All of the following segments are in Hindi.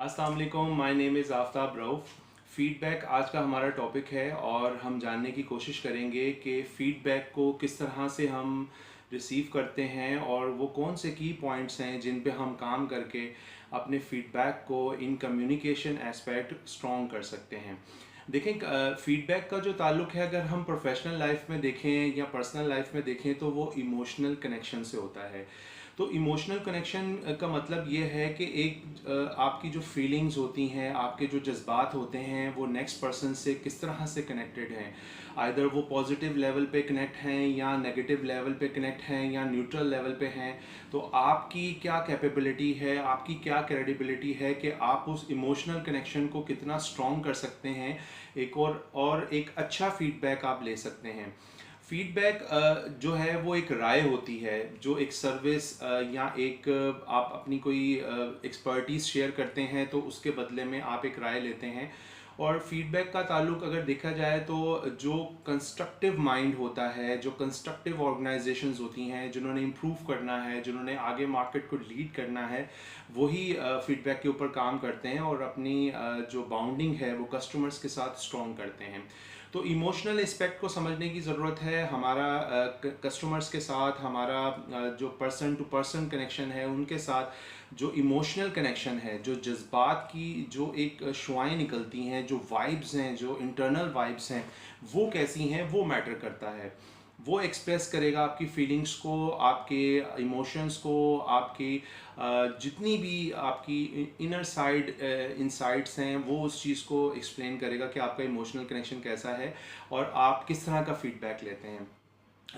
अस्सलाम वालेकुम, my name is Aftab Rauf. Feedback आज का हमारा टॉपिक है और हम जानने की कोशिश करेंगे कि फ़ीडबैक को किस तरह से हम रिसीव करते हैं और वो कौन से की पॉइंट्स हैं जिन पे हम काम करके अपने फ़ीडबैक को इन कम्युनिकेशन एस्पेक्ट स्ट्रॉन्ग कर सकते हैं। देखें, फ़ीडबैक का जो ताल्लुक़ है, अगर हम प्रोफ़ेशनल लाइफ़ में देखें या पर्सनल लाइफ़ में देखें, तो वो इमोशनल कनेक्शन से होता है। तो इमोशनल कनेक्शन का मतलब ये है कि आपकी जो फीलिंग्स होती हैं, आपके जो जज्बात होते हैं, वो नेक्स्ट पर्सन से किस तरह से कनेक्टेड हैं। आइदर वो पॉजिटिव लेवल पे कनेक्ट हैं या नेगेटिव लेवल पे कनेक्ट हैं या न्यूट्रल लेवल पे हैं। तो आपकी क्या कैपेबिलिटी है, आपकी क्या क्रेडिबिलिटी है कि आप उस इमोशनल कनेक्शन को कितना स्ट्रॉन्ग कर सकते हैं, एक और एक अच्छा फीडबैक आप ले सकते हैं। फीडबैक जो है वो एक राय होती है, जो एक सर्विस या आप अपनी कोई एक्सपर्टीज शेयर करते हैं, तो उसके बदले में आप एक राय लेते हैं। और फीडबैक का ताल्लुक अगर देखा जाए तो जो कंस्ट्रक्टिव माइंड होता है, जो कंस्ट्रक्टिव ऑर्गेनाइजेशंस होती हैं, जिन्होंने इम्प्रूव करना है, जिन्होंने आगे मार्केट को लीड करना है, वही फीडबैक के ऊपर काम करते हैं और अपनी जो बाउंडिंग है वो कस्टमर्स के साथ स्ट्रॉन्ग करते हैं। तो इमोशनल एस्पेक्ट को समझने की ज़रूरत है। हमारा कस्टमर्स के साथ हमारा जो पर्सन टू पर्सन कनेक्शन है, उनके साथ जो इमोशनल कनेक्शन है, जो जज्बात की जो एक शुआएँ निकलती हैं, जो वाइब्स हैं, जो इंटरनल वाइब्स हैं, वो कैसी हैं, वो मैटर करता है। वो एक्सप्रेस करेगा आपकी फीलिंग्स को, आपके इमोशंस को, आपकी जितनी भी आपकी इनर साइड इनसाइट्स हैं, वो उस चीज़ को एक्सप्लेन करेगा कि आपका इमोशनल कनेक्शन कैसा है और आप किस तरह का फीडबैक लेते हैं।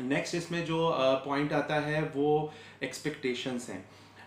नेक्स्ट इसमें जो पॉइंट आता है वो एक्सपेक्टेशंस हैं।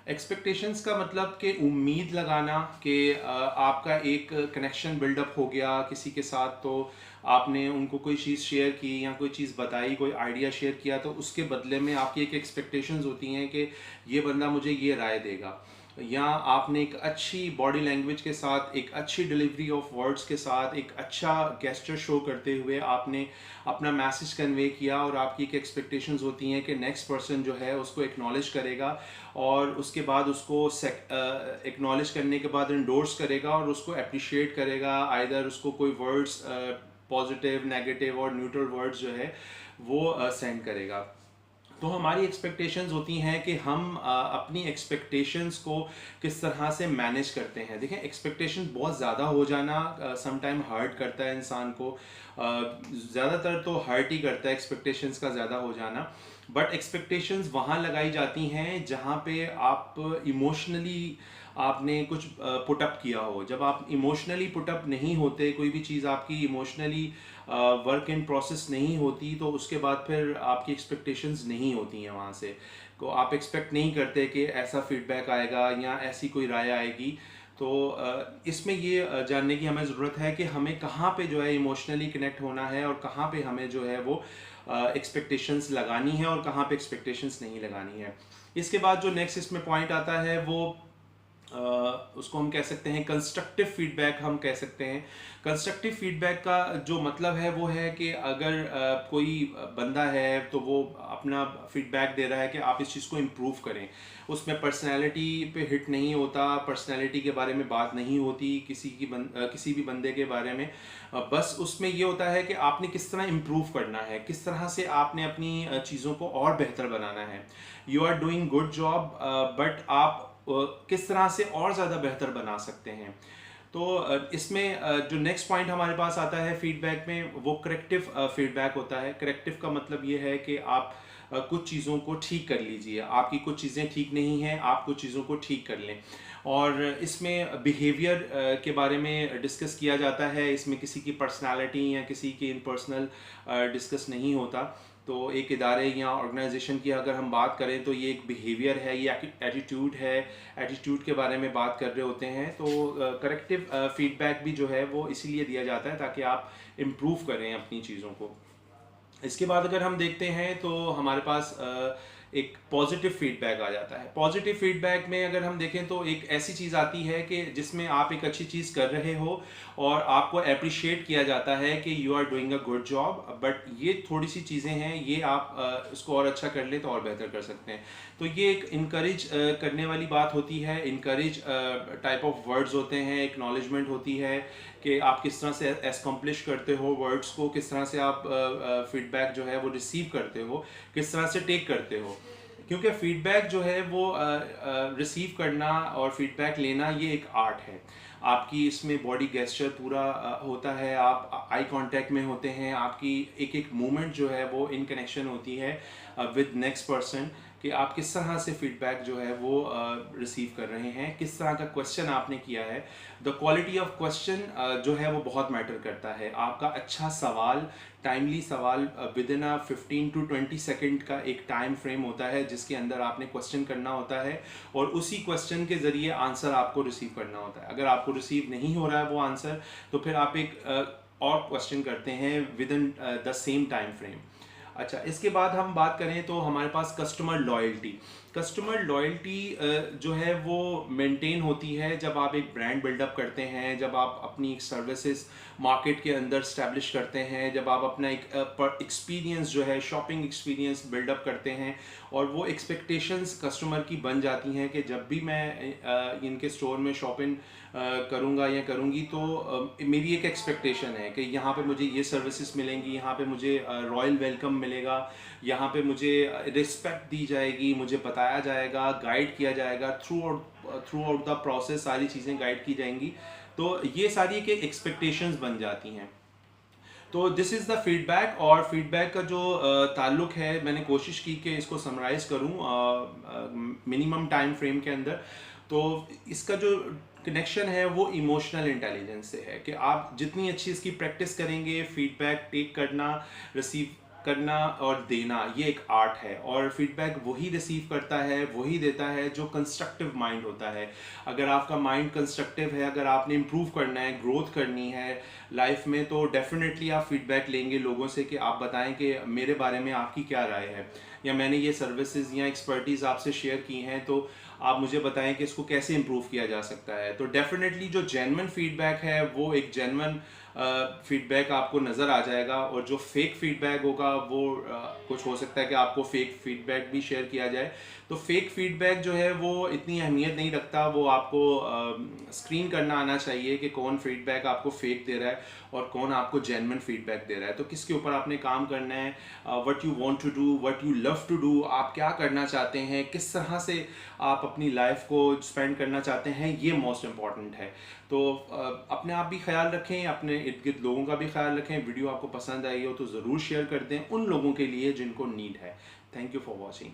एक्सपेक्टेशंस का मतलब कि उम्मीद लगाना कि आपका एक कनेक्शन बिल्डअप हो गया किसी के साथ, तो आपने उनको कोई चीज़ शेयर की या कोई चीज़ बताई, कोई आइडिया शेयर किया, तो उसके बदले में आपकी एक एक्सपेक्टेशंस होती हैं कि ये बंदा मुझे ये राय देगा, या आपने एक अच्छी बॉडी लैंग्वेज के साथ, एक अच्छी डिलीवरी ऑफ वर्ड्स के साथ, एक अच्छा गेस्चर शो करते हुए आपने अपना मैसेज कन्वे किया, और आपकी एक एक्सपेक्टेशंस होती हैं कि नेक्स्ट पर्सन जो है उसको एक्नॉलेज करेगा और उसके बाद उसको एक्नॉलेज करने के बाद इंडोर्स करेगा और उसको अप्रिशिएट करेगा। आइदर उसको कोई वर्ड्स पॉजिटिव, नेगेटिव और न्यूट्रल वर्ड्स जो है वो सेंड करेगा। तो हमारी एक्सपेक्टेशंस होती हैं कि हम अपनी एक्सपेक्टेशंस को किस तरह से मैनेज करते हैं। देखें, एक्सपेक्टेशंस बहुत ज़्यादा हो जाना सम टाइम हर्ट करता है इंसान को। ज़्यादातर तो हर्ट ही करता है एक्सपेक्टेशंस का ज़्यादा हो जाना। बट एक्सपेक्टेशंस वहाँ लगाई जाती हैं जहाँ पे आप इमोशनली आपने कुछ पुटअप किया हो। जब आप इमोशनली पुटअप नहीं होते, कोई भी चीज़ आपकी इमोशनली वर्क इन प्रोसेस नहीं होती, तो उसके बाद फिर आपकी एक्सपेक्टेशंस नहीं होती हैं वहाँ से। तो आप एक्सपेक्ट नहीं करते कि ऐसा फीडबैक आएगा या ऐसी कोई राय आएगी। तो इसमें ये जानने की हमें ज़रूरत है कि हमें कहाँ पे जो है इमोशनली कनेक्ट होना है और कहाँ पे हमें जो है वो एक्सपेक्टेशंस लगानी है और कहाँ पे एक्सपेक्टेशंस नहीं लगानी है। इसके बाद जो नेक्स्ट इसमें पॉइंट आता है वो उसको हम कह सकते हैं कंस्ट्रक्टिव फीडबैक। हम कह सकते हैं कंस्ट्रक्टिव फीडबैक का जो मतलब है वो है कि अगर कोई बंदा है तो वो अपना फीडबैक दे रहा है कि आप इस चीज़ को इम्प्रूव करें। उसमें पर्सनैलिटी पे हिट नहीं होता, पर्सनैलिटी के बारे में बात नहीं होती किसी भी बंदे के बारे में। बस उसमें ये होता है कि आपने किस तरह इम्प्रूव करना है, किस तरह से आपने अपनी चीज़ों को और बेहतर बनाना है। You are doing good job, but आप किस तरह से और ज़्यादा बेहतर बना सकते हैं। तो इसमें जो नेक्स्ट पॉइंट हमारे पास आता है फीडबैक में, वो करेक्टिव फीडबैक होता है। करेक्टिव का मतलब ये है कि आप कुछ चीज़ों को ठीक कर लीजिए। आपकी कुछ चीज़ें ठीक नहीं हैं, आप कुछ चीज़ों को ठीक कर लें। और इसमें बिहेवियर के बारे में डिस्कस किया जाता है। इसमें किसी की पर्सनालिटी या किसी की इन पर्सनल डिस्कस नहीं होता। तो एक इदारे या ऑर्गेनाइजेशन की अगर हम बात करें तो ये एक बिहेवियर है, ये एटीट्यूड है। एटीट्यूड के बारे में बात कर रहे होते हैं। तो करेक्टिव फीडबैक भी जो है वो इसीलिए दिया जाता है ताकि आप इम्प्रूव करें अपनी चीज़ों को। इसके बाद अगर हम देखते हैं तो हमारे पास एक पॉजिटिव फीडबैक आ जाता है। पॉजिटिव फीडबैक में अगर हम देखें तो एक ऐसी चीज़ आती है कि जिसमें आप एक अच्छी चीज़ कर रहे हो और आपको अप्रिशिएट किया जाता है कि you are doing a good job, but ये थोड़ी सी चीज़ें हैं, ये आप इसको और अच्छा कर ले तो और बेहतर कर सकते हैं। तो ये एक इनकरेज करने वाली बात होती है, इनकरेज टाइप ऑफ वर्ड्स होते हैं, एक्नॉलेजमेंट होती है कि आप किस तरह से एस्कम्प्लिश करते हो वर्ड्स को, किस तरह से आप फीडबैक जो है वो रिसीव करते हो, किस तरह से टेक करते हो। क्योंकि फीडबैक जो है वो रिसीव करना और फीडबैक लेना ये एक आर्ट है। आपकी इसमें बॉडी गेस्चर पूरा होता है, आप आई कांटेक्ट में होते हैं, आपकी एक एक मूवमेंट जो है वो इन कनेक्शन होती है विद नेक्स्ट पर्सन, कि आप किस तरह से फीडबैक जो है वो रिसीव कर रहे हैं, किस तरह का क्वेश्चन आपने किया है। द क्वालिटी ऑफ क्वेश्चन जो है वो बहुत मैटर करता है। आपका अच्छा सवाल, टाइमली सवाल, विद इन 15 to 20 सेकेंड का एक टाइम फ्रेम होता है जिसके अंदर आपने क्वेश्चन करना होता है और उसी क्वेश्चन के ज़रिए आंसर आपको रिसीव करना होता है। अगर आपको रिसीव नहीं हो रहा है वो आंसर, तो फिर आप एक और क्वेश्चन करते हैं with in the same time frame. अच्छा, इसके बाद हम बात करें तो हमारे पास कस्टमर लॉयल्टी। कस्टमर लॉयल्टी जो है वो मेंटेन होती है जब आप एक ब्रांड बिल्डअप करते हैं, जब आप अपनी सर्विसेज मार्केट के अंदर स्टैब्लिश करते हैं, जब आप अपना एक एक्सपीरियंस जो है, शॉपिंग एक्सपीरियंस बिल्डअप करते हैं और वो एक्सपेक्टेशंस कस्टमर की बन जाती हैं कि जब भी मैं इनके स्टोर में शॉपिंग करूँगा या करूँगी तो मेरी एक एक्सपेक्टेशन है कि यहाँ पे मुझे ये सर्विसेज मिलेंगी, यहाँ पे मुझे रॉयल वेलकम मिलेगा, यहाँ पे मुझे रिस्पेक्ट दी जाएगी, मुझे बताया जाएगा, गाइड किया जाएगा, थ्रू आउट द प्रोसेस सारी चीज़ें गाइड की जाएंगी। तो ये सारी के एक्सपेक्टेशंस बन जाती हैं। तो दिस इज़ द फीडबैक। और फीडबैक का जो ताल्लुक है, मैंने कोशिश की कि इसको समराइज करूं मिनिमम टाइम फ्रेम के अंदर। तो इसका जो कनेक्शन है वो इमोशनल इंटेलिजेंस से है कि आप जितनी अच्छी इसकी प्रैक्टिस करेंगे, फीडबैक टेक करना, रिसीव करना और देना, ये एक आर्ट है। और फीडबैक वही रिसीव करता है, वही देता है जो कंस्ट्रक्टिव माइंड होता है। अगर आपका माइंड कंस्ट्रक्टिव है, अगर आपने इम्प्रूव करना है, ग्रोथ करनी है लाइफ में, तो डेफिनेटली आप फीडबैक लेंगे लोगों से कि आप बताएं कि मेरे बारे में आपकी क्या राय है, या मैंने ये सर्विसेज या एक्सपर्टीज़ आपसे शेयर की हैं तो आप मुझे बताएं कि इसको कैसे इम्प्रूव किया जा सकता है। तो डेफिनेटली जो जेन्युइन फीडबैक है वो एक जेन्युइन फीडबैक आपको नज़र आ जाएगा, और जो फेक फीडबैक होगा वो कुछ हो सकता है कि आपको फेक फीडबैक भी शेयर किया जाए। तो फेक फीडबैक जो है वो इतनी अहमियत नहीं रखता, वो आपको स्क्रीन करना आना चाहिए कि कौन फीडबैक आपको फेक दे रहा है और कौन आपको जेन्युइन फीडबैक दे रहा है। तो किसके ऊपर आपने काम करना है, what you want to do, what you love to do, आप क्या करना चाहते हैं, किस तरह से आप अपनी लाइफ को स्पेंड करना चाहते हैं, ये मोस्ट इम्पॉर्टेंट है। तो अपने आप भी ख्याल रखें, अपने इर्द गिर्द लोगों का भी ख्याल रखें। वीडियो आपको पसंद आई हो तो ज़रूर शेयर कर दें उन लोगों के लिए जिनको नीड है। Thank you for watching.